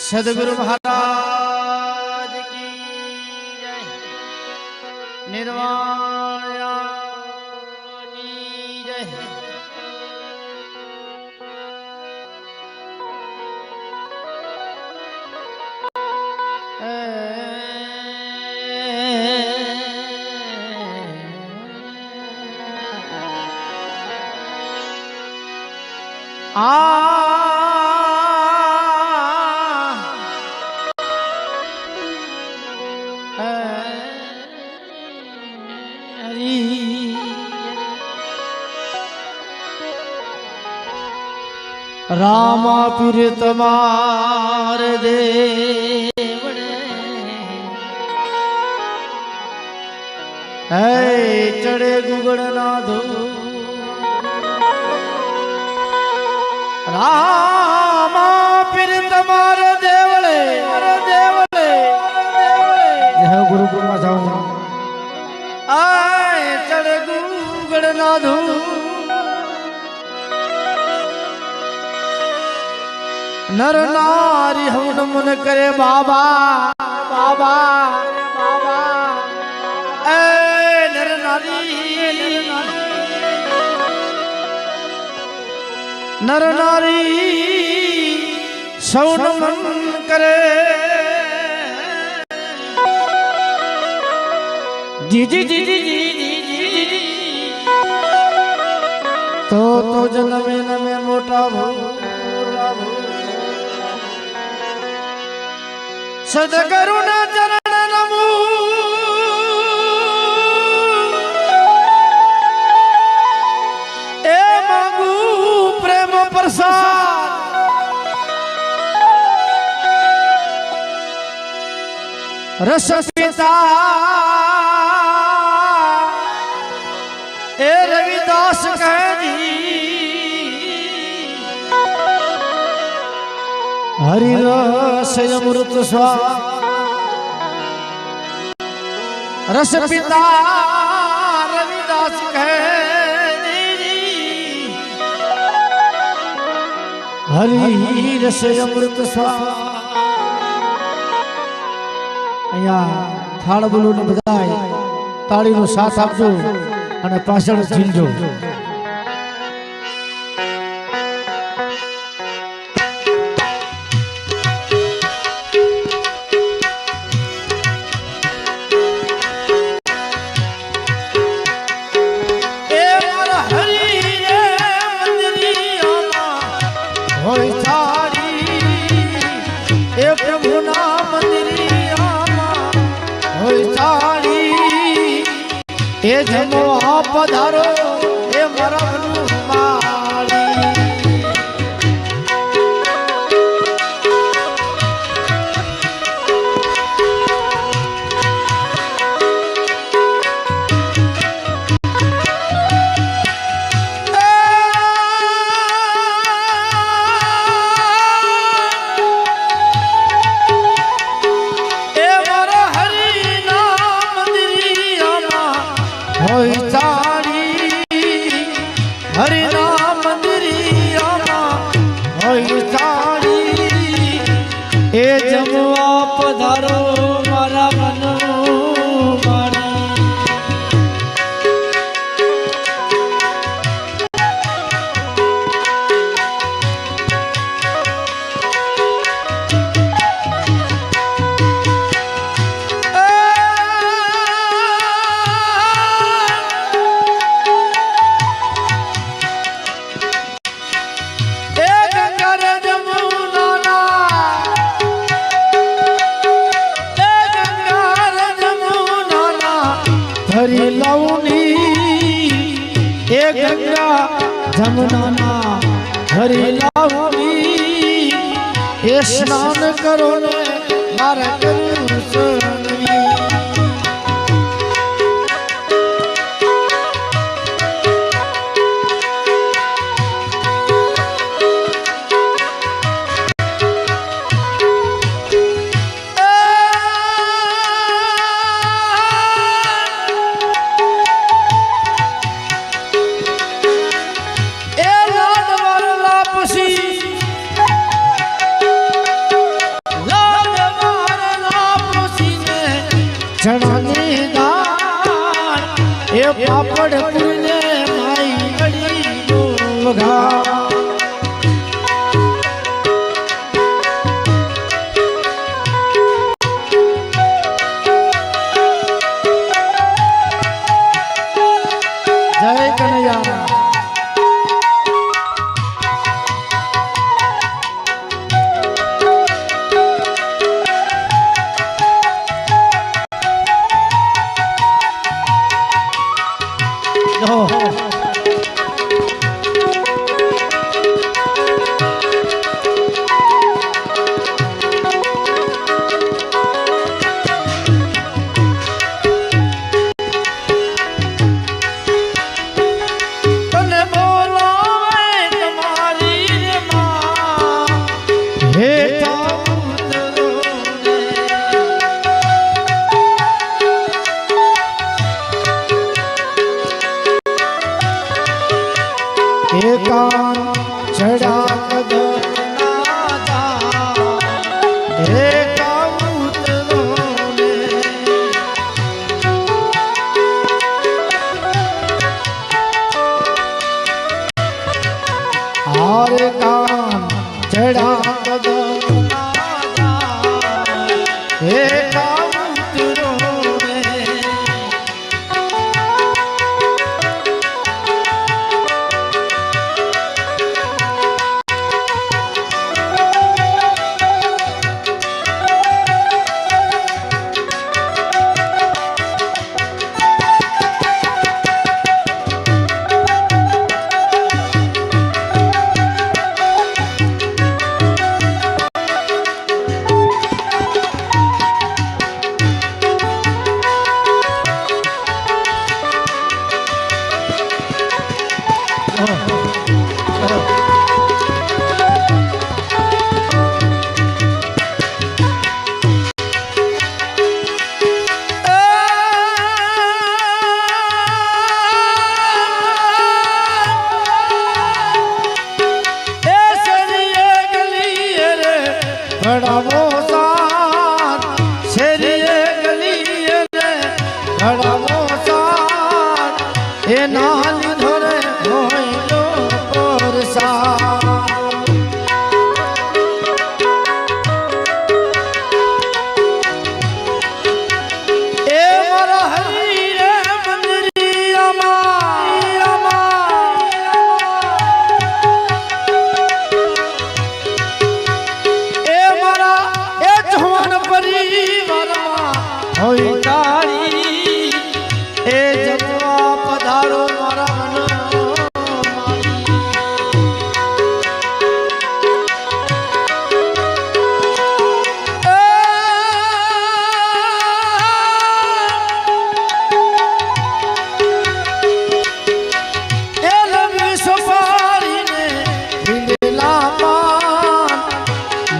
सदगुरु महाराज की जय। निर्वाण की जय। रामा पीर तमारे देवड़े है चढ़े गुगड़ ना धो। रामा पीर तमारे देवड़े जय गुरु गुरु जाऊं आए चढ़े गुगड़ ना धो। नर नारी हवन मन करे बाबा बाबा बाबा ए नर नारी सौन मन करे जी जी जी जी जी जी तो जन्म में मोटा भो सदगुरुना चरण नमो। ए मांगू प्रेम प्रसाद रस पिता ए रविदास कह जी हरि रस अमृत स्वाद रस पिता रविदास कहे हरि रस अमृत स्वाद। अहिया थाळ बोलो ने बधाय ताળી નો સાથ આપજો અને પાછળ ઝીલજો। ए जमो आप पधारो ए मरवनु माली। हरि नाम मंदिरिया होई साड़ी ए जमुआ पधारो मारा मनो मारी। हरि लौनी ए गंगा जमुना हरि लौनी ए स्नान करो ने मारा करू सनवी। चढ़ा हे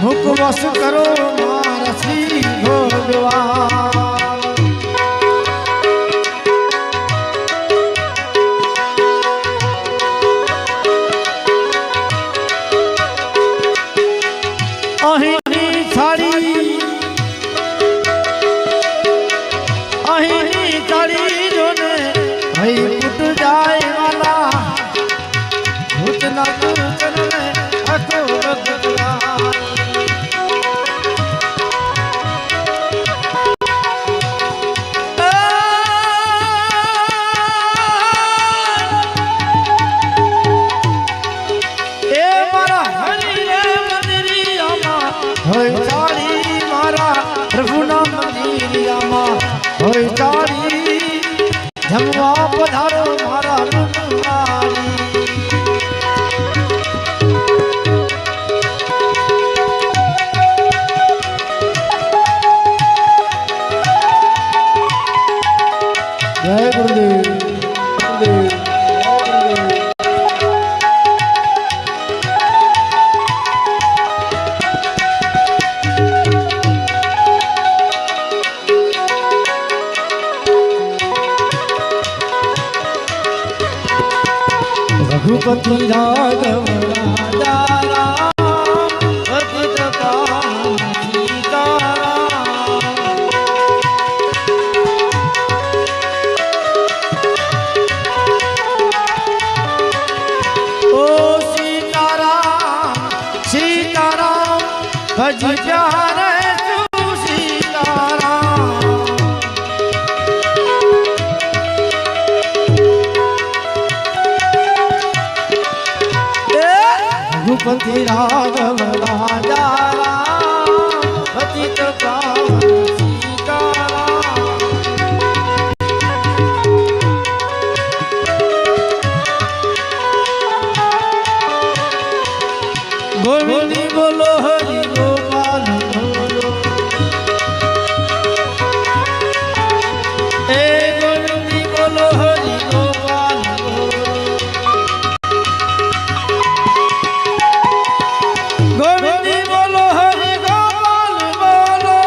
मुखवस करो मारा श्री भगवान अहिनी थाड़ी जोने भई टूट जाए वाला भूत न चरण में अको बदला जमवा पधारो मारा रुमारी जय गुरुदेव गुरुदेव रघुपति राघव राजा राम भक्त पावन सीताराम ओ सीताराम सीताराम भज प्यारे तू सीताराम रघुपति राघव राजा राम पतित पावन सीताराम गोविंद बोलो हरि गोपाल बोलो ए गोविंद बोलो हरि गोपाल बोलो गोविंद बोलो हरि गोपाल बोलो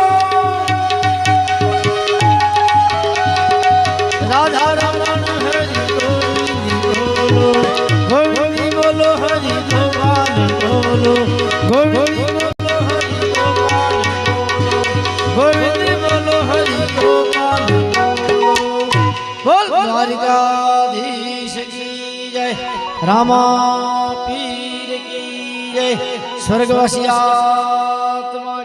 राधा रमण हरि गोविंद बोलो गोविंद बोलो हरि गोपाल बोलो गोविंद बोलो हरि गोपाल गोविंद बोलो हरि गोपाल बोल द्वारिकाधीश की जय रामा पीर की સ્વર્ગવાસી આત્મા